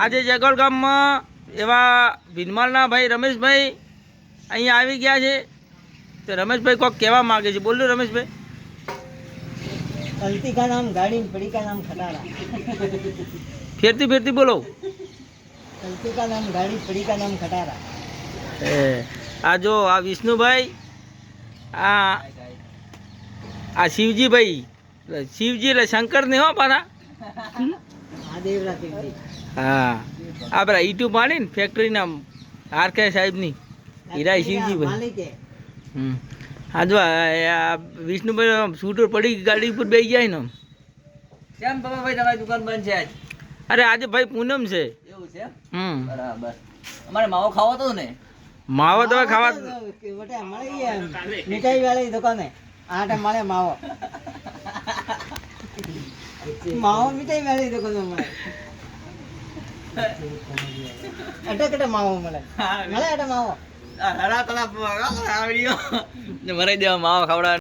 આજે જગોલ ગામમાં એવા ભીનમાળના ભાઈ રમેશભાઈ અહીંયા આવી ગયા છે. તો રમેશભાઈ કોઈક કહેવા માગે છે. બોલો રમેશભાઈ. गलती का नाम गाड़ी, पड़ी का नाम खटारा. ફેરતી ફેરતી બોલો. गलती का नाम गाड़ी, पड़ी का नाम खटारा. આ જો આ વિષ્ણુભાઈ, આ શિવજીભાઈ. શિવજી એટલે શંકર નહીં હો પાછા. महादेवरा तिरती. હા આ પેલા યુટ્યુબ માની ને ફેક્ટરીના આરકે સાહેબની હીરા શિવજીભાઈ. मालिक है. હા જો આ વિષ્ણુભાઈ સ્કૂટર પડી ગાડી ઉપર બેસી જાય ને. કેમ ભાઈ તમારી દુકાન બંધ છે આજ? અરે આજે ભાઈ પૂનમ છે. એવું છે? બરાબર. અમારે માવો ખાવો તો ને. માવો તો ખાવા बटे हमारे ये मिठाई वाली दुकान है. आटा माले मावो. मावो मिठाई वाली दुकान है हमारे. अटे मावो मले. मले अटे मावो. હરા તલા આ વિડિયો મરાઈ દેવા માવો ખવડાવ.